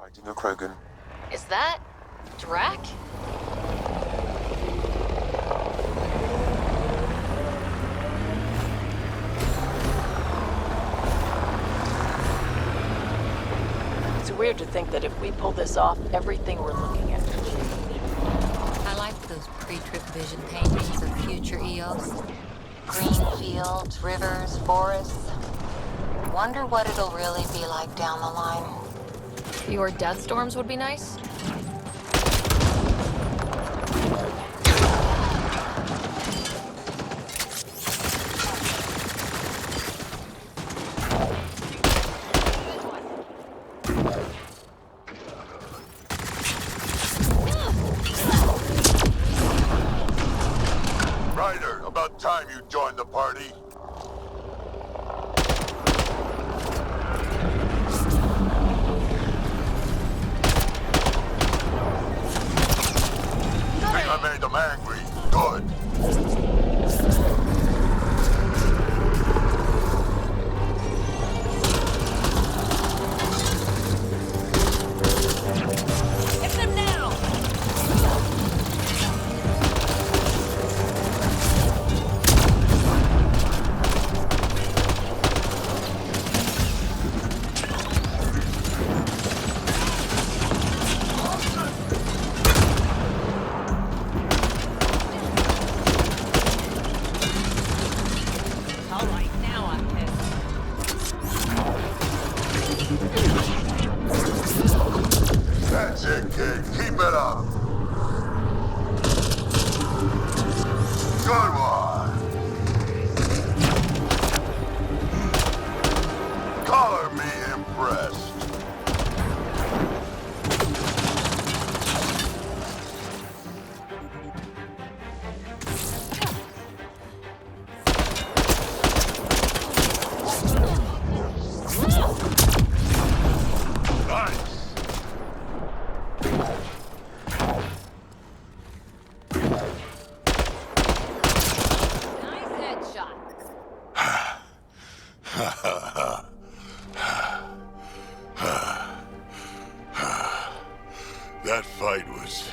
Fighting a Krogan. Is that Drac? It's weird to think that if we pull this off, everything we're looking at will change. I like those pre-trip vision paintings of future EOS. Green fields, rivers, forests. Wonder what it'll really be like down the line. Fewer death storms would be nice. Ryder, about time you joined the party. Think I made them angry. Good. Hit them now! All right, now I'm pissed. That's it, kid. Keep it up. Good one. Color me impressed. Nice. Nice headshot. That fight was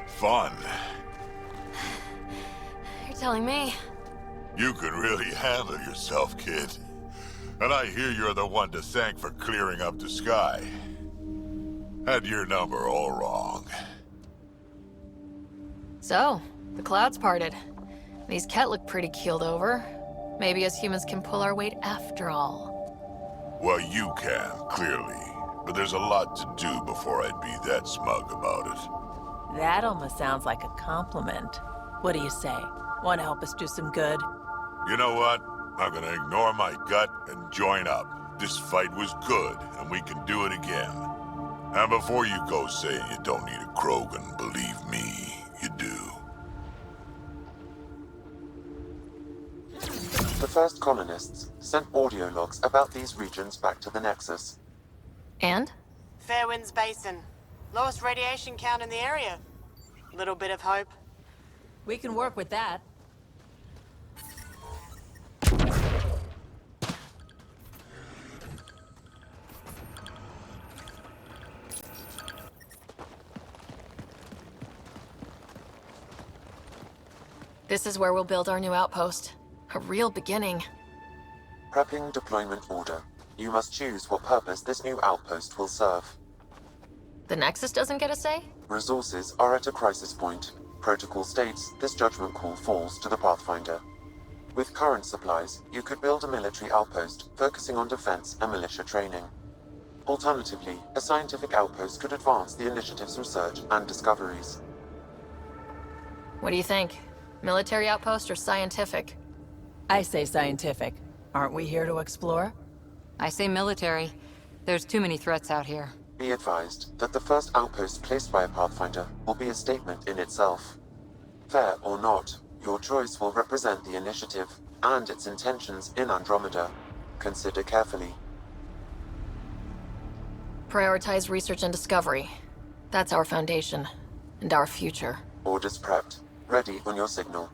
fun. You're telling me. You can really handle yourself, kid. And I hear you're the one to thank for clearing up the sky. Had your number all wrong. So, the clouds parted. These Ket look pretty keeled over. Maybe us humans can pull our weight after all. Well, you can, clearly. But there's a lot to do before I'd be that smug about it. That almost sounds like a compliment. What do you say? Want to help us do some good? You know what? I'm gonna ignore my gut and join up. This fight was good, and we can do it again. And before you go saying you don't need a Krogan, believe me, you do. The first colonists sent audio logs about these regions back to the Nexus. And? Fairwinds Basin. Lowest radiation count in the area. Little bit of hope. We can work with that. This is where we'll build our new outpost. A real beginning. Prepping deployment order. You must choose what purpose this new outpost will serve. The Nexus doesn't get a say? Resources are at a crisis point. Protocol states this judgment call falls to the Pathfinder. With current supplies, you could build a military outpost focusing on defense and militia training. Alternatively, a scientific outpost could advance the initiative's research and discoveries. What do you think? Military outpost or scientific? I say scientific. Aren't we here to explore? I say military. There's too many threats out here. Be advised that the first outpost placed by a Pathfinder will be a statement in itself. Fair or not, your choice will represent the initiative and its intentions in Andromeda. Consider carefully. Prioritize research and discovery. That's our foundation. And our future. Orders prepped. Ready on your signal.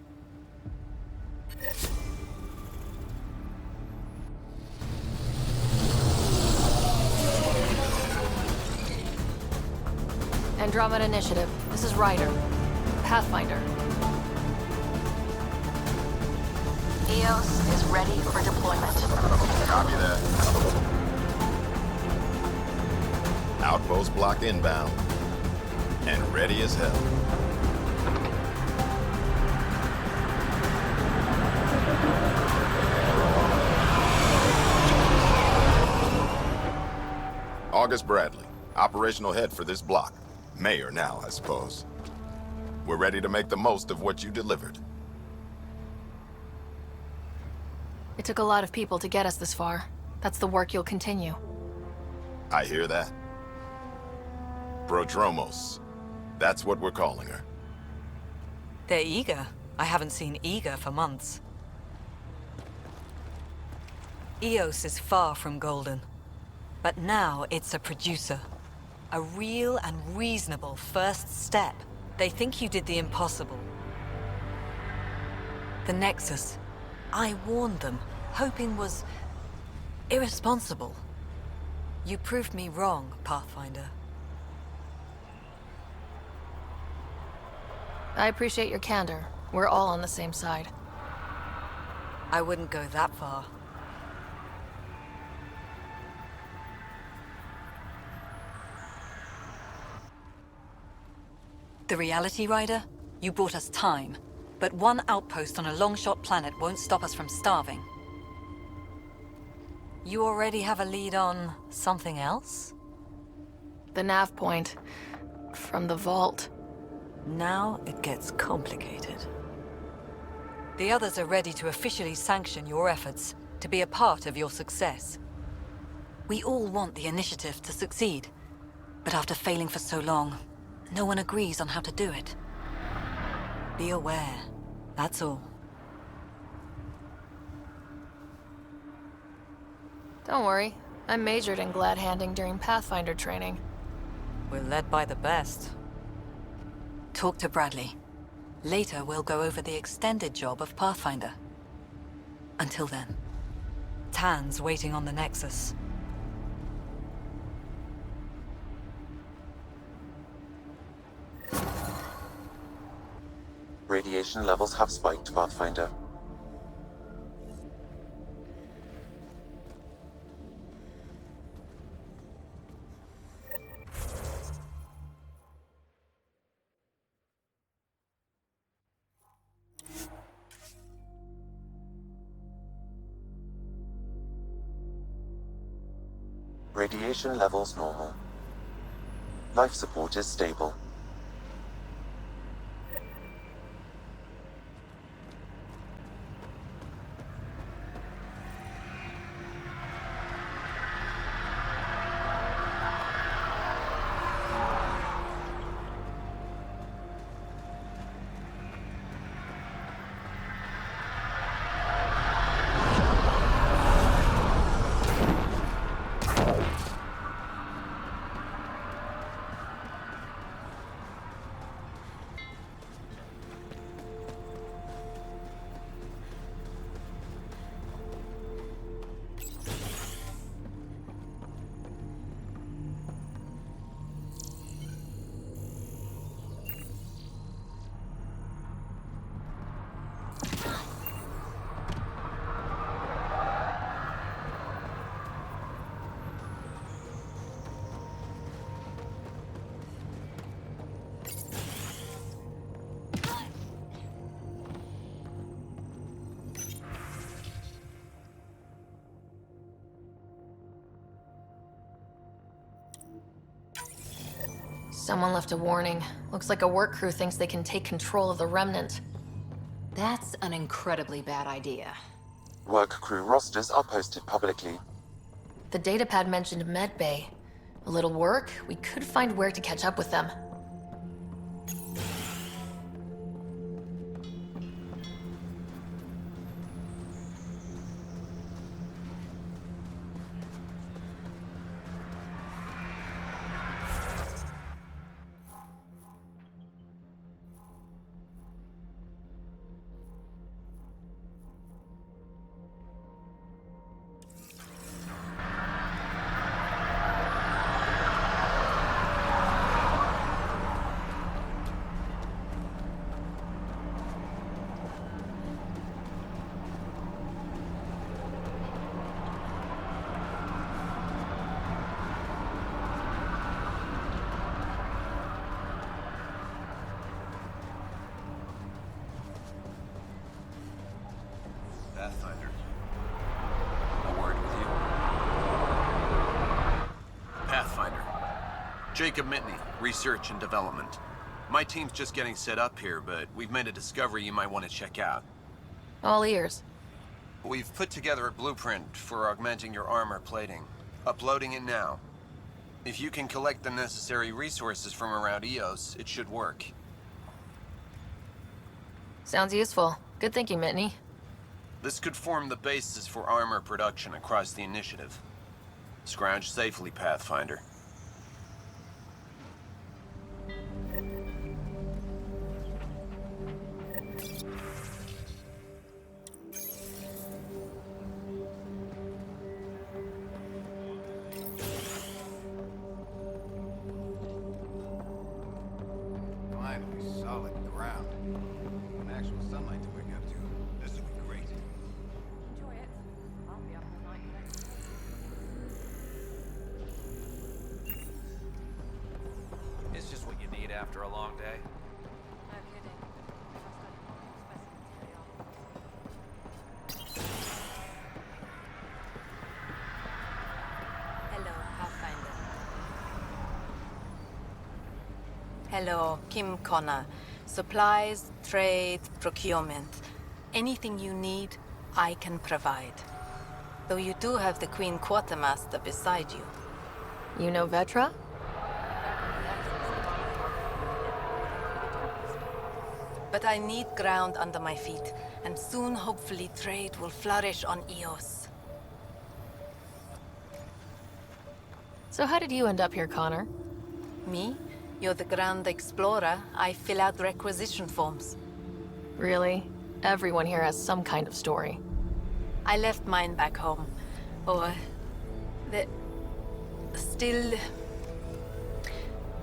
Andromeda Initiative. This is Ryder. Pathfinder. EOS is ready for deployment. Copy that. Outpost block inbound. And ready as hell. August Bradley, operational head for this block. Mayor now, I suppose. We're ready to make the most of what you delivered. It took a lot of people to get us this far. That's the work you'll continue. I hear that. Prodromos. That's what we're calling her. They're eager. I haven't seen eager for months. EOS is far from golden. But now it's a producer. A real and reasonable first step. They think you did the impossible. The Nexus. I warned them, hoping was irresponsible. You proved me wrong, Pathfinder. I appreciate your candor. We're all on the same side. I wouldn't go that far. The reality, Ryder? You bought us time. But one outpost on a long-shot planet won't stop us from starving. You already have a lead on something else? The nav point. From the vault. Now it gets complicated. The others are ready to officially sanction your efforts, to be a part of your success. We all want the initiative to succeed. But after failing for so long, no one agrees on how to do it. Be aware, that's all. Don't worry. I majored in glad-handing during Pathfinder training. We're led by the best. Talk to Bradley. Later, we'll go over the extended job of Pathfinder. Until then, Tan's waiting on the Nexus. Radiation levels have spiked, Pathfinder. Radiation levels normal. Life support is stable. Someone left a warning. Looks like a work crew thinks they can take control of the Remnant. That's an incredibly bad idea. Work crew rosters are posted publicly. The datapad mentioned Medbay. A little work, we could find where to catch up with them. Pathfinder. A word with you? Pathfinder. Jacob Mitney, Research and Development. My team's just getting set up here, but we've made a discovery you might want to check out. All ears. We've put together a blueprint for augmenting your armor plating. Uploading it now. If you can collect the necessary resources from around EOS, it should work. Sounds useful. Good thinking, Mitney. This could form the basis for armor production across the initiative. Scrounge safely, Pathfinder. Finally, solid ground. And actual sunlight to wake up to. This will be great. Enjoy it. I'll be up all night next. It's just what you need after a long day. No kidding. Hello, Pathfinder. Hello, Kim Connor. Supplies, trade, procurement. Anything you need, I can provide. Though you do have the Queen Quartermaster beside you. You know Vetra? But I need ground under my feet, and soon, hopefully, trade will flourish on Eos. So how did you end up here, Connor? Me? You're the Grand Explorer. I fill out requisition forms. Really? Everyone here has some kind of story. I left mine back home. Or... the... still...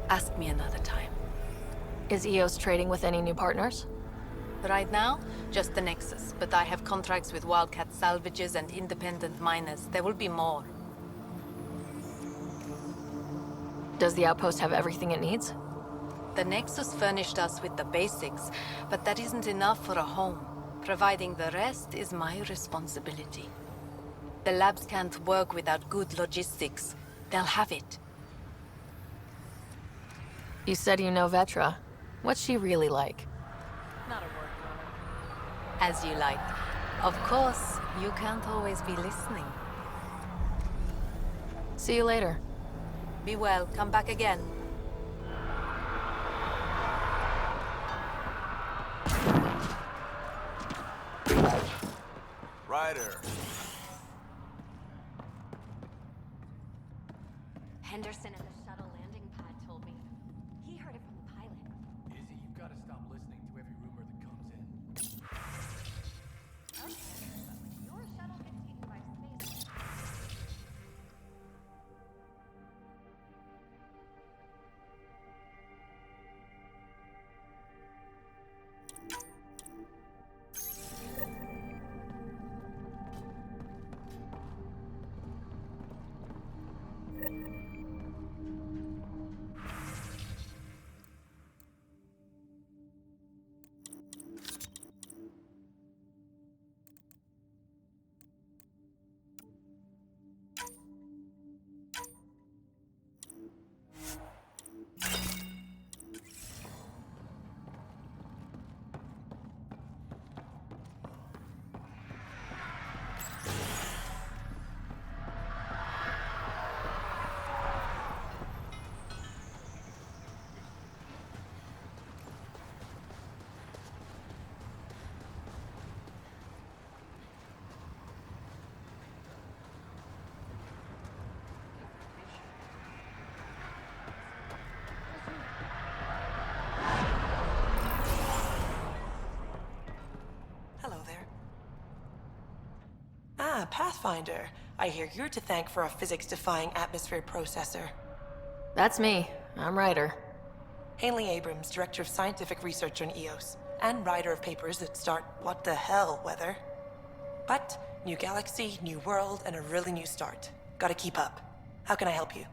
Ask me another time. Is EOS trading with any new partners? Right now, just the Nexus, but I have contracts with Wildcat salvages and independent miners. There will be more. Does the outpost have everything it needs? The Nexus furnished us with the basics, but that isn't enough for a home. Providing the rest is my responsibility. The labs can't work without good logistics. They'll have it. You said you know Vetra. What's she really like? Not a word, Connor. As you like. Of course, you can't always be listening. See you later. Be well. Come back again. Ryder. Henderson at the shuttle landing pad told me. He heard it from the pilot. Izzy, you've got to stop listening to every rumor that comes in. Okay, but when your shuttle gets eaten by space... Ah, Pathfinder. I hear you're to thank for a physics-defying atmosphere processor. That's me. I'm Ryder. Haley Abrams, Director of Scientific Research on EOS, and writer of papers that start what the hell weather. But, new galaxy, new world, and a really new start. Gotta keep up. How can I help you?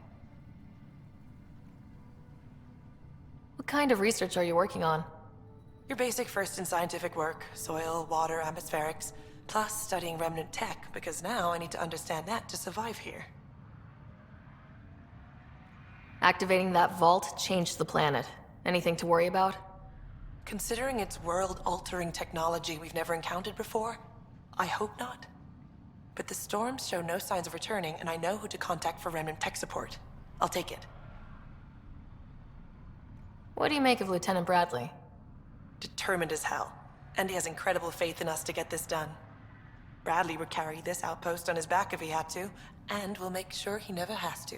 What kind of research are you working on? Your basic first in scientific work, soil, water, atmospherics, Plus studying remnant tech, because now I need to understand that to survive here. Activating that vault changed the planet. Anything to worry about? Considering it's world-altering technology we've never encountered before, I hope not. But the storms show no signs of returning, and I know who to contact for remnant tech support. I'll take it. What do you make of Lieutenant Bradley? Determined as hell. And he has incredible faith in us to get this done. Bradley would carry this outpost on his back if he had to, and we'll make sure he never has to.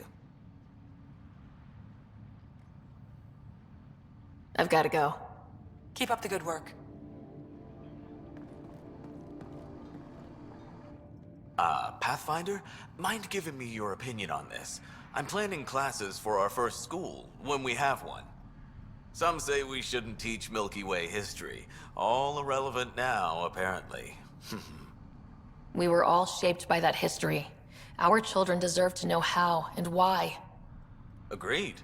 I've got to go. Keep up the good work. Pathfinder? Mind giving me your opinion on this? I'm planning classes for our first school, when we have one. Some say we shouldn't teach Milky Way history. All irrelevant now, apparently. We were all shaped by that history. Our children deserve to know how and why. Agreed.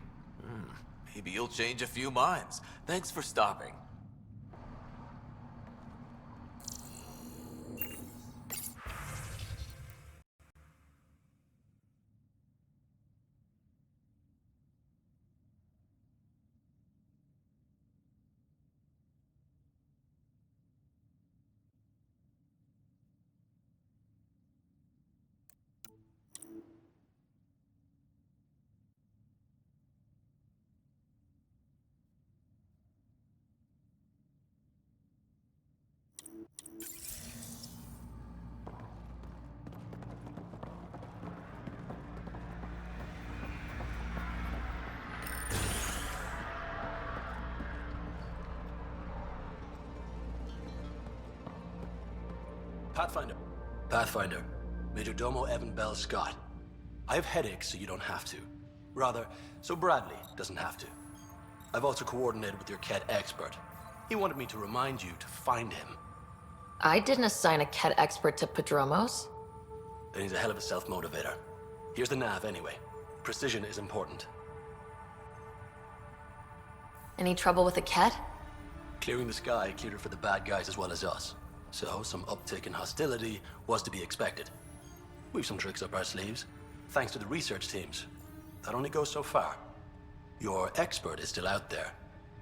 Maybe you'll change a few minds. Thanks for stopping. Pathfinder. Major Domo Evan Bell Scott. I have headaches, so you don't have to. Rather, so Bradley doesn't have to. I've also coordinated with your Ket expert. He wanted me to remind you to find him. I didn't assign a Ket expert to Prodromos. Then he's a hell of a self-motivator. Here's the nav anyway. Precision is important. Any trouble with the Ket? Clearing the sky cleared it for the bad guys as well as us. So some uptick in hostility was to be expected. We've some tricks up our sleeves, thanks to the research teams. That only goes so far. Your expert is still out there.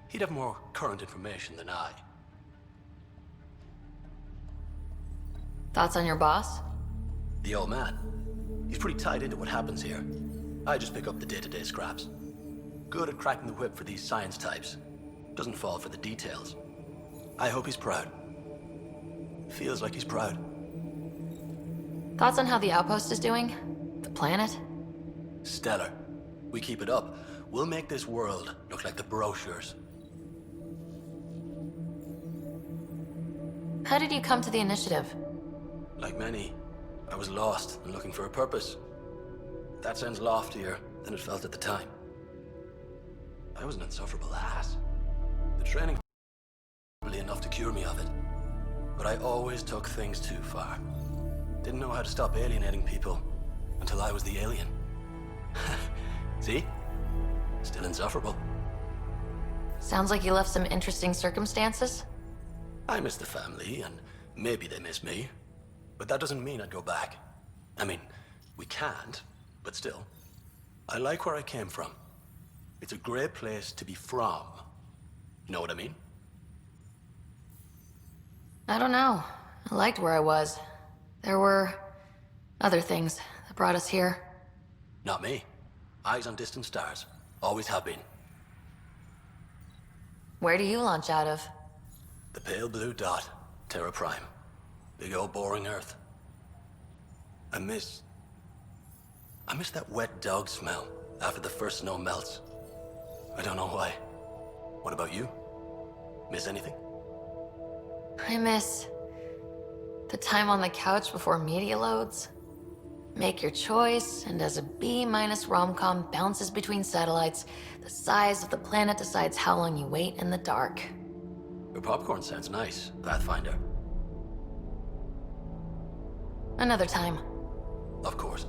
He'd have more current information than I. Thoughts on your boss? The old man. He's pretty tied into what happens here. I just pick up the day-to-day scraps. Good at cracking the whip for these science types. Doesn't fall for the details. I hope he's proud. Feels like he's proud. Thoughts on how the outpost is doing? The planet? Stellar. We keep it up, we'll make this world look like the brochures. How did you come to the initiative? Like many, I was lost and looking for a purpose. That sounds loftier than it felt at the time. I was an insufferable ass. The training was enough to cure me of it. But I always took things too far. Didn't know how to stop alienating people until I was the alien. See? Still insufferable. Sounds like you left some interesting circumstances. I miss the family, and maybe they miss me. But that doesn't mean I'd go back. I mean, we can't, but still. I like where I came from. It's a great place to be from. You know what I mean? I don't know. I liked where I was. There were other things that brought us here. Not me. Eyes on distant stars. Always have been. Where do you launch out of? The pale blue dot. Terra Prime. Big old boring Earth. I miss that wet dog smell after the first snow melts. I don't know why. What about you? Miss anything? I miss the time on the couch before media loads. Make your choice, and as a B- rom-com bounces between satellites, the size of the planet decides how long you wait in the dark. Your popcorn sounds nice, Pathfinder. Another time. Of course.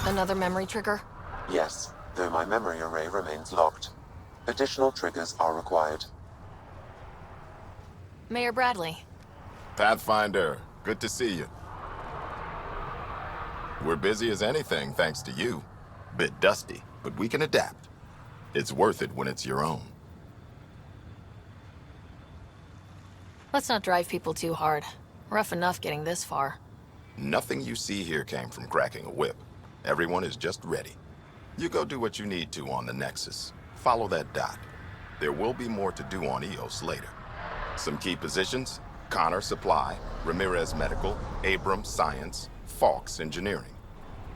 Another memory trigger? Yes, though my memory array remains locked. Additional triggers are required. Mayor Bradley. Pathfinder, good to see you. We're busy as anything, thanks to you. Bit dusty, but we can adapt. It's worth it when it's your own. Let's not drive people too hard. Rough enough getting this far. Nothing you see here came from cracking a whip. Everyone is just ready. You go do what you need to on the Nexus. Follow that dot. There will be more to do on EOS later. Some key positions: Connor Supply, Ramirez Medical, Abrams Science, Falks Engineering.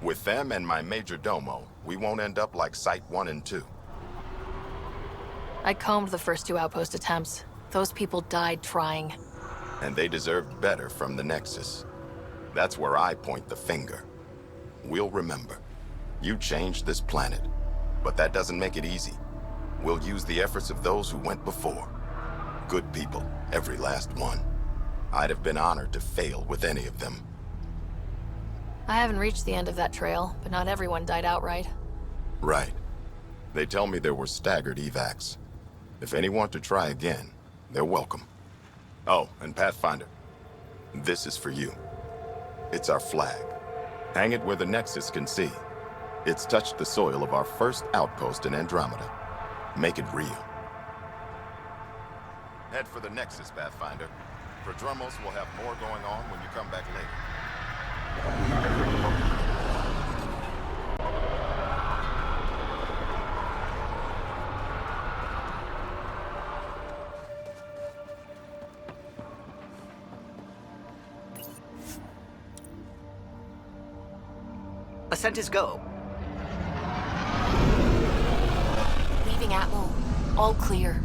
With them and my major domo, we won't end up like Site 1 and 2. I combed the first 2 outpost attempts. Those people died trying. And they deserved better from the Nexus. That's where I point the finger. We'll remember. You changed this planet, but that doesn't make it easy. We'll use the efforts of those who went before. Good people, every last one. I'd have been honored to fail with any of them. I haven't reached the end of that trail, but not everyone died outright. Right. They tell me there were staggered evacs. If any want to try again, they're welcome. Oh, and Pathfinder, this is for you. It's our flag. Hang it where the Nexus can see. It's touched the soil of our first outpost in Andromeda. Make it real. Head for the Nexus, Pathfinder. Prodromos will have more going on when you come back later. Ascent is go. Leaving Atmo. All clear.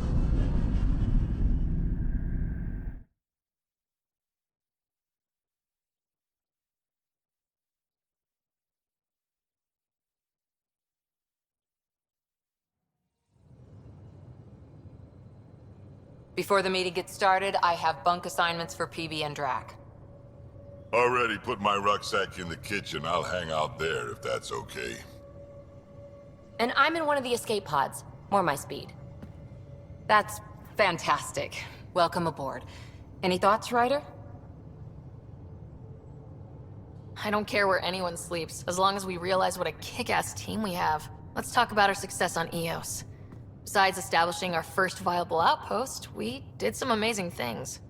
Before the meeting gets started, I have bunk assignments for PB and Drac. Already put my rucksack in the kitchen. I'll hang out there if that's okay. And I'm in one of the escape pods. More my speed. That's fantastic. Welcome aboard. Any thoughts, Ryder? I don't care where anyone sleeps, as long as we realize what a kick-ass team we have. Let's talk about our success on EOS. Besides establishing our first viable outpost, we did some amazing things.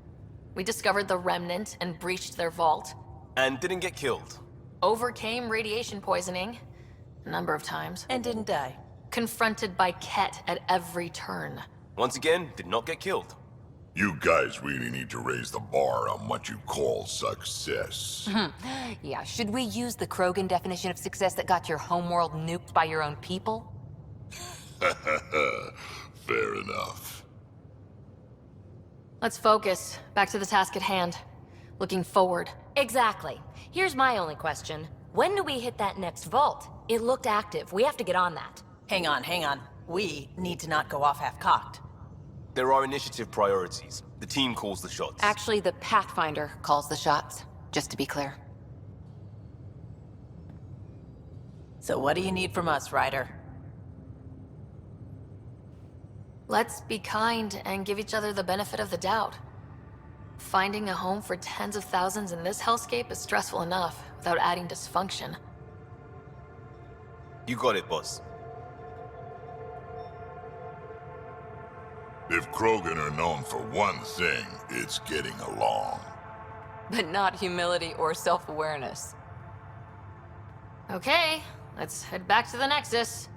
We discovered the Remnant and breached their vault. And didn't get killed. Overcame radiation poisoning a number of times. And didn't die. Confronted by Ket at every turn. Once again, did not get killed. You guys really need to raise the bar on what you call success. Yeah, should we use the Krogan definition of success that got your homeworld nuked by your own people? Fair enough. Let's focus. Back to the task at hand. Looking forward. Exactly. Here's my only question. When do we hit that next vault? It looked active. We have to get on that. Hang on. We need to not go off half-cocked. There are initiative priorities. The team calls the shots. Actually, the Pathfinder calls the shots, just to be clear. So what do you need from us, Ryder? Let's be kind and give each other the benefit of the doubt. Finding a home for tens of thousands in this hellscape is stressful enough, without adding dysfunction. You got it, boss. If Krogan are known for one thing, it's getting along. But not humility or self-awareness. Okay, let's head back to the Nexus.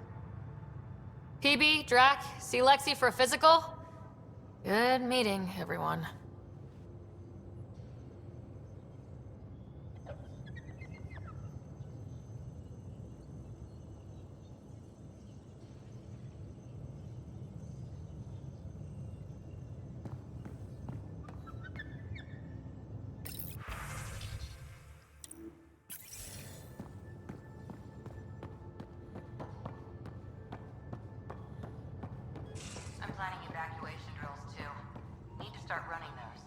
PB, Drac, see Lexi for a physical? Good meeting, everyone. I'm planning evacuation drills too. Need to start running those.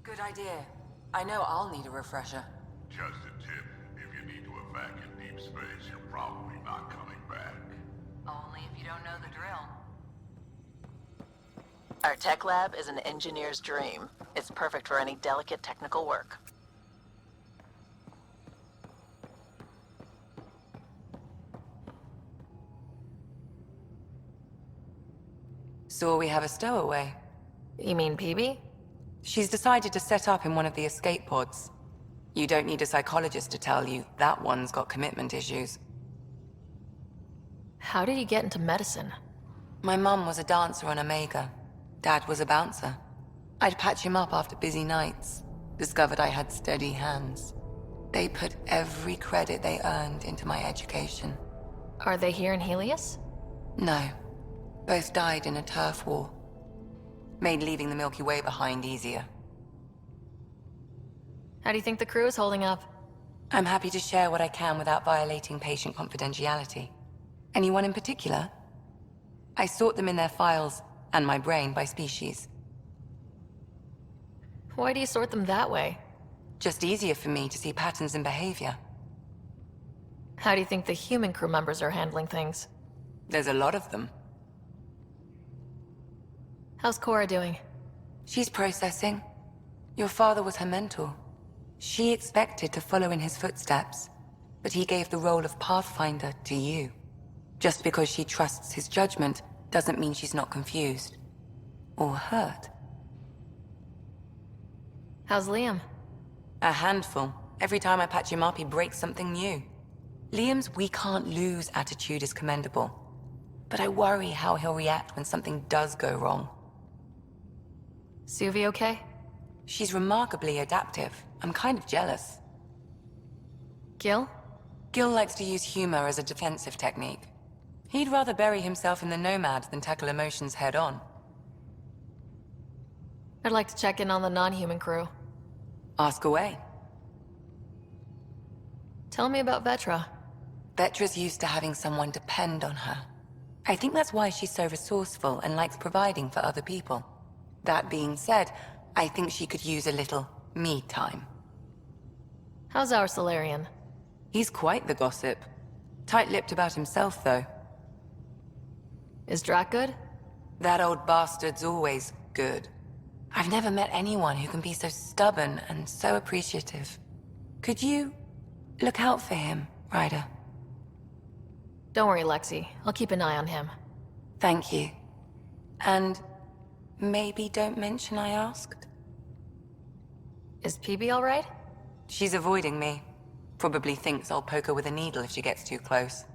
Good idea. I know I'll need a refresher. Just a tip, if you need to back in deep space, you're probably not coming back. Only if you don't know the drill. Our tech lab is an engineer's dream. It's perfect for any delicate technical work. So we have a stowaway. You mean PB? She's decided to set up in one of the escape pods. You don't need a psychologist to tell you that one's got commitment issues. How did you get into medicine? My mum was a dancer on Omega. Dad was a bouncer. I'd patch him up after busy nights. Discovered I had steady hands. They put every credit they earned into my education. Are they here in Helios? No. Both died in a turf war. Made leaving the Milky Way behind easier. How do you think the crew is holding up? I'm happy to share what I can without violating patient confidentiality. Anyone in particular? I sort them in their files, and my brain by species. Why do you sort them that way? Just easier for me to see patterns in behavior. How do you think the human crew members are handling things? There's a lot of them. How's Cora doing? She's processing. Your father was her mentor. She expected to follow in his footsteps, but he gave the role of Pathfinder to you. Just because she trusts his judgment doesn't mean she's not confused. Or hurt. How's Liam? A handful. Every time I patch him up, he breaks something new. Liam's "we can't lose" attitude is commendable. But I worry how he'll react when something does go wrong. Suvi okay? She's remarkably adaptive. I'm kind of jealous. Gil? Gil likes to use humor as a defensive technique. He'd rather bury himself in the Nomad than tackle emotions head-on. I'd like to check in on the non-human crew. Ask away. Tell me about Vetra. Vetra's used to having someone depend on her. I think that's why she's so resourceful and likes providing for other people. That being said, I think she could use a little me time. How's our Solarian? He's quite the gossip. Tight-lipped about himself, though. Is Drac good? That old bastard's always good. I've never met anyone who can be so stubborn and so appreciative. Could you look out for him, Ryder? Don't worry, Lexi. I'll keep an eye on him. Thank you. And maybe don't mention I asked? Is PB all right? She's avoiding me. Probably thinks I'll poke her with a needle if she gets too close.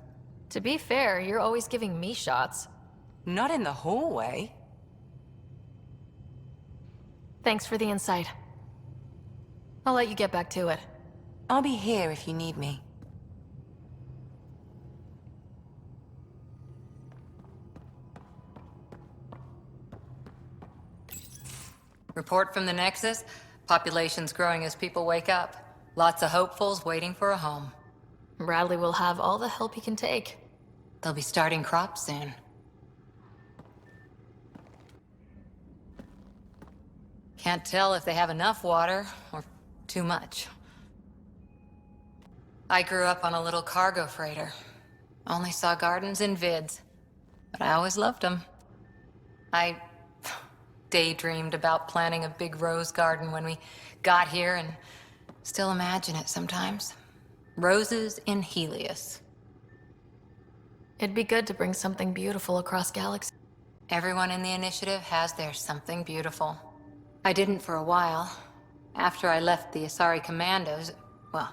To be fair, you're always giving me shots. Not in the hallway. Thanks for the insight. I'll let you get back to it. I'll be here if you need me. Report from the Nexus. Population's growing as people wake up. Lots of hopefuls waiting for a home. Bradley will have all the help he can take. They'll be starting crops soon. Can't tell if they have enough water or too much. I grew up on a little cargo freighter. Only saw gardens in vids, but I always loved them. I daydreamed about planting a big rose garden when we got here and still imagine it sometimes. Roses in Helios. It'd be good to bring something beautiful across galaxies. Everyone in the initiative has their something beautiful. I didn't for a while. After I left the Asari Commandos, well,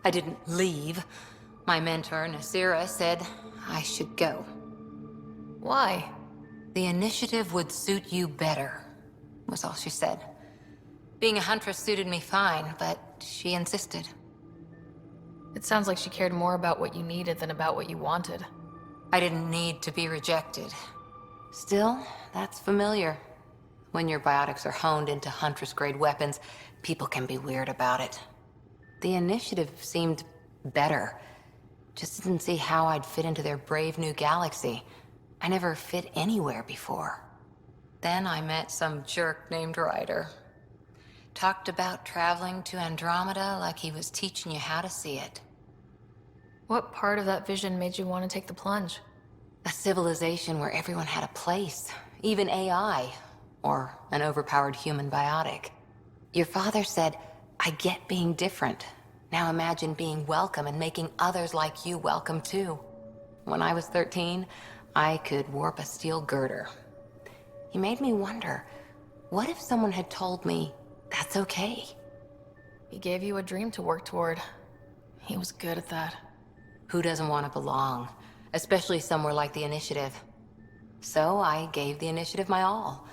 I didn't leave. My mentor, Nasira, said I should go. Why? The initiative would suit you better, was all she said. Being a huntress suited me fine, but she insisted. It sounds like she cared more about what you needed than about what you wanted. I didn't need to be rejected. Still, that's familiar. When your biotics are honed into Huntress-grade weapons, people can be weird about it. The initiative seemed better. Just didn't see how I'd fit into their brave new galaxy. I never fit anywhere before. Then I met some jerk named Ryder. Talked about traveling to Andromeda like he was teaching you how to see it. What part of that vision made you want to take the plunge? A civilization where everyone had a place, even AI, or an overpowered human biotic. Your father said, I get being different. Now imagine being welcome and making others like you welcome too. When I was 13, I could warp a steel girder. He made me wonder, what if someone had told me, that's okay? He gave you a dream to work toward. He was good at that. Who doesn't want to belong? Especially somewhere like the Initiative. So I gave the Initiative my all.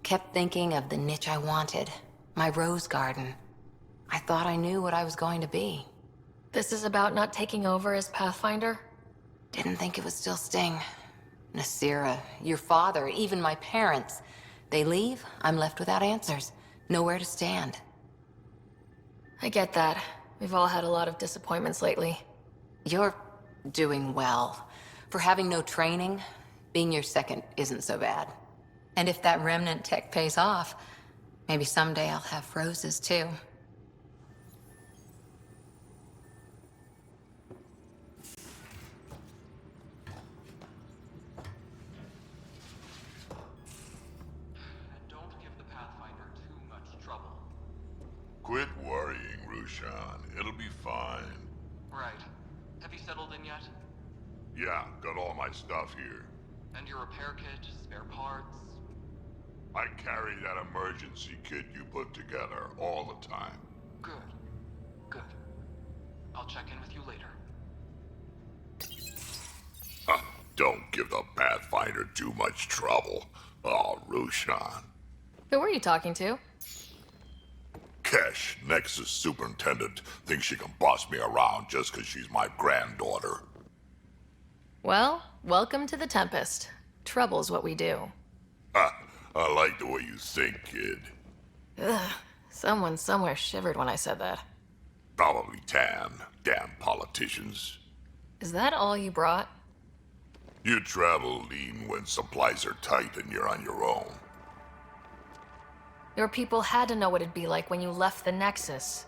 Kept thinking of the niche I wanted. My rose garden. I thought I knew what I was going to be. This is about not taking over as Pathfinder? Didn't think it would still sting. Nasira, your father, even my parents. They leave, I'm left without answers. Nowhere to stand. I get that. We've all had a lot of disappointments lately. You're doing well. For having no training, being your second isn't so bad. And if that remnant tech pays off, maybe someday I'll have roses too. Quit worrying, Rushan. It'll be fine. Right. Have you settled in yet? Yeah, got all my stuff here. And your repair kit, spare parts? I carry that emergency kit you put together all the time. Good. Good. I'll check in with you later. Don't give the Pathfinder too much trouble. Oh, Rushan. Who were you talking to? Kesh, Nexus Superintendent, thinks she can boss me around just because she's my granddaughter. Well, welcome to the Tempest. Trouble's what we do. I like the way you think, kid. Ugh. Someone somewhere shivered when I said that. Probably Tan. Damn politicians. Is that all you brought? You travel lean when supplies are tight and you're on your own. Your people had to know what it'd be like when you left the Nexus.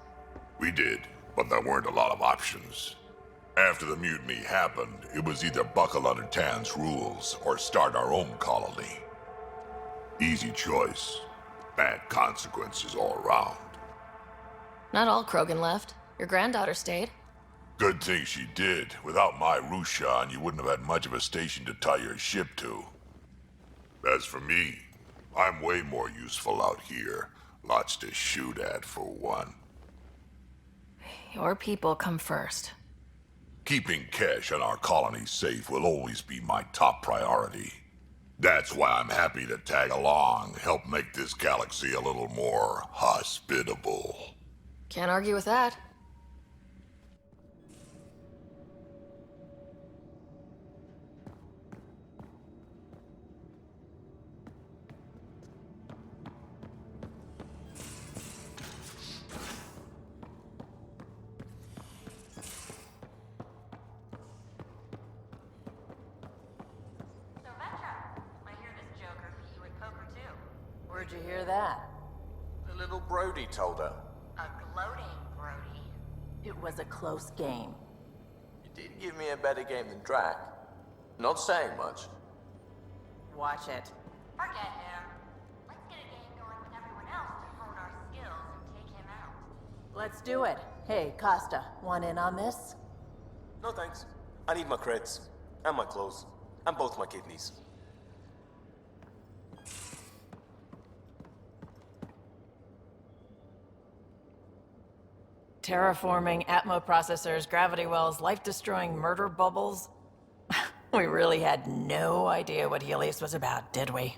We did, but there weren't a lot of options. After the mutiny happened, it was either buckle under Tan's rules or start our own colony. Easy choice. Bad consequences all around. Not all Krogan left. Your granddaughter stayed. Good thing she did. Without my Rushan, you wouldn't have had much of a station to tie your ship to. As for me, I'm way more useful out here. Lots to shoot at, for one. Your people come first. Keeping Kesh and our colony safe will always be my top priority. That's why I'm happy to tag along, help make this galaxy a little more hospitable. Can't argue with that. Where'd you hear that? The little Brody told her. A gloating Brody. It was a close game. You did give me a better game than Drac. Not saying much. Watch it. Forget him. Let's get a game going with everyone else to hone our skills and take him out. Let's do it. Hey, Costa, want in on this? No thanks. I need my creds. And my clothes. And both my kidneys. Terraforming, Atmo processors, gravity wells, life-destroying murder bubbles. We really had no idea what Helios was about, did we?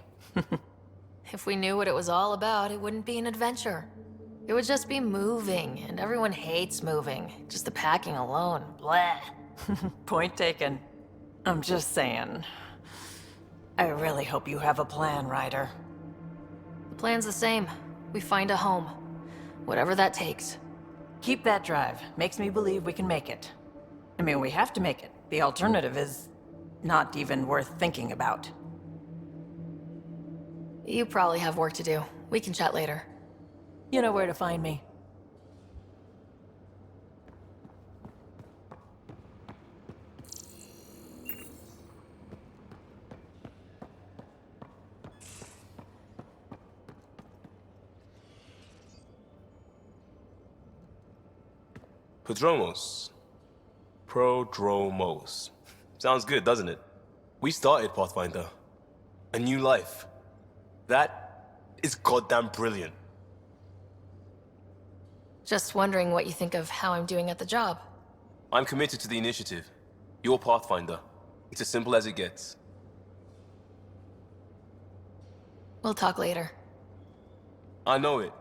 If we knew what it was all about, it wouldn't be an adventure. It would just be moving, and everyone hates moving. Just the packing alone, bleh. Point taken. I'm just saying. I really hope you have a plan, Ryder. The plan's the same. We find a home. Whatever that takes. Keep that drive. Makes me believe we can make it. I mean, we have to make it. The alternative is not even worth thinking about. You probably have work to do. We can chat later. You know where to find me. Prodromos. Prodromos. Sounds good, doesn't it? We started Pathfinder. A new life. That is goddamn brilliant. Just wondering what you think of how I'm doing at the job. I'm committed to the initiative. You're Pathfinder. It's as simple as it gets. We'll talk later. I know it.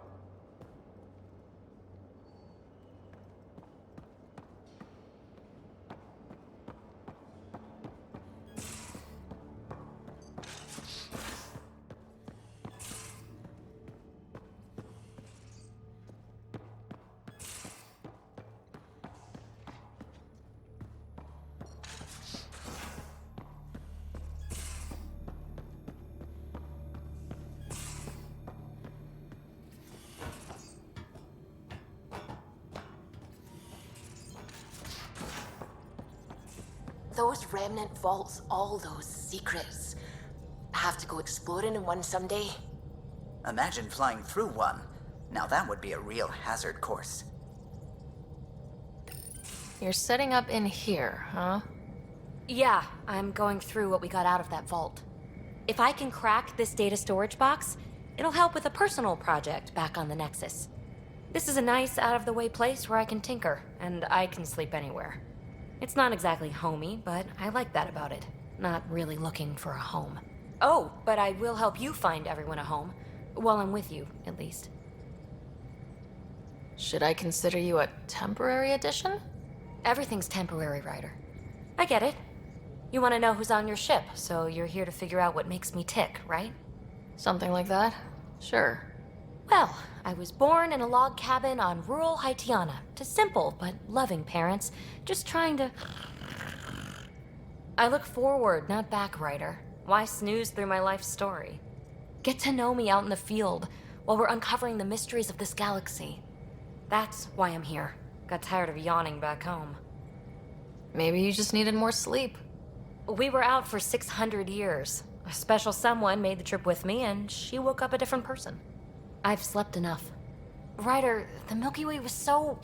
Those remnant vaults, all those secrets. I have to go exploring in one someday. Imagine flying through one. Now that would be a real hazard course. You're setting up in here, huh? Yeah, I'm going through what we got out of that vault. If I can crack this data storage box, it'll help with a personal project back on the Nexus. This is a nice, out-of-the-way place where I can tinker, and I can sleep anywhere. It's not exactly homey, but I like that about it. Not really looking for a home. Oh, but I will help you find everyone a home. While I'm with you, at least. Should I consider you a temporary addition? Everything's temporary, Ryder. I get it. You want to know who's on your ship, so you're here to figure out what makes me tick, right? Something like that? Sure. Well, I was born in a log cabin on rural Haitiana to simple but loving parents, just trying to... I look forward, not back, Ryder. Why snooze through my life story? Get to know me out in the field while we're uncovering the mysteries of this galaxy. That's why I'm here. Got tired of yawning back home. Maybe you just needed more sleep. We were out for 600 years. A special someone made the trip with me, and she woke up a different person. I've slept enough. Ryder, the Milky Way was so...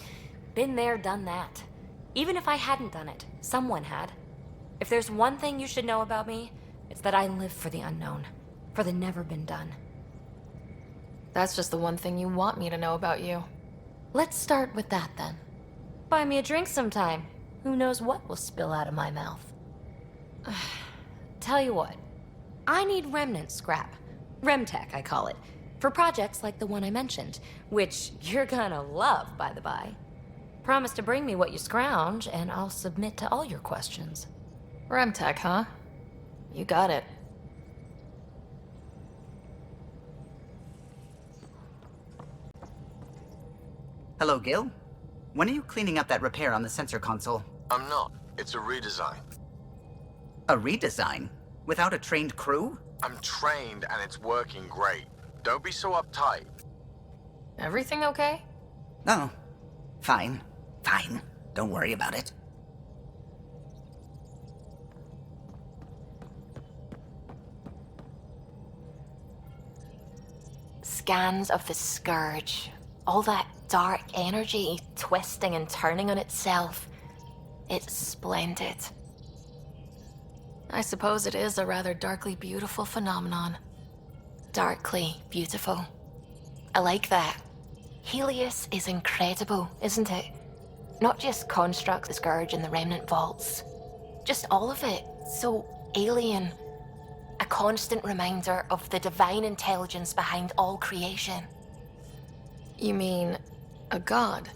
been there, done that. Even if I hadn't done it, someone had. If there's one thing you should know about me, it's that I live for the unknown. For the never been done. That's just the one thing you want me to know about you. Let's start with that, then. Buy me a drink sometime. Who knows what will spill out of my mouth. Tell you what. I need remnant scrap. Remtech, I call it. For projects like the one I mentioned, which you're gonna love, by the by. Promise to bring me what you scrounge, and I'll submit to all your questions. Remtech, huh? You got it. Hello, Gil. When are you cleaning up that repair on the sensor console? I'm not. It's a redesign. A redesign? Without a trained crew? I'm trained and it's working great. Don't be so uptight. Everything okay? Oh, fine. Fine. Don't worry about it. Scans of the Scourge. All that dark energy twisting and turning on itself. It's splendid. I suppose it is a rather darkly beautiful phenomenon. Darkly beautiful. I like that. Helios is incredible, isn't it? Not just constructs the Scourge and the Remnant Vaults. Just all of it. So alien. A constant reminder of the divine intelligence behind all creation. You mean a god?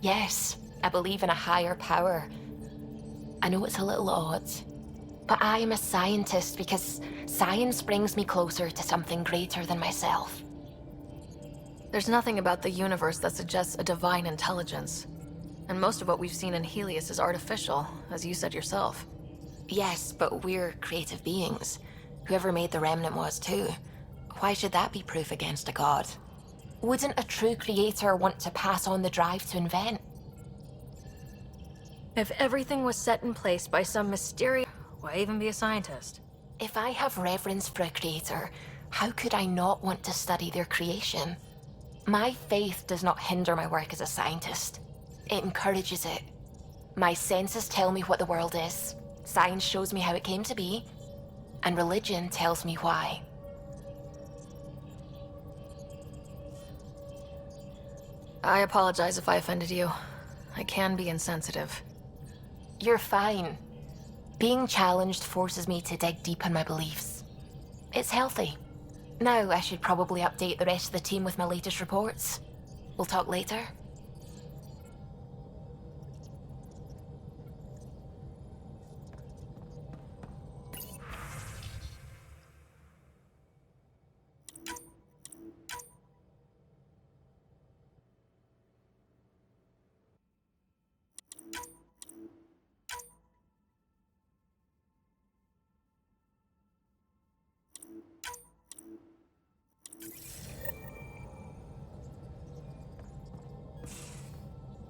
Yes, I believe in a higher power. I know it's a little odd, but I am a scientist because science brings me closer to something greater than myself. There's nothing about the universe that suggests a divine intelligence. And most of what we've seen in Helios is artificial, as you said yourself. Yes, but we're creative beings. Whoever made the Remnant was too. Why should that be proof against a god? Wouldn't a true creator want to pass on the drive to invent? If everything was set in place by some mysterious... Why even be a scientist? If I have reverence for a creator, how could I not want to study their creation? My faith does not hinder my work as a scientist. It encourages it. My senses tell me what the world is, science shows me how it came to be, and religion tells me why. I apologize if I offended you. I can be insensitive. You're fine. Being challenged forces me to dig deep in my beliefs. It's healthy. Now I should probably update the rest of the team with my latest reports. We'll talk later.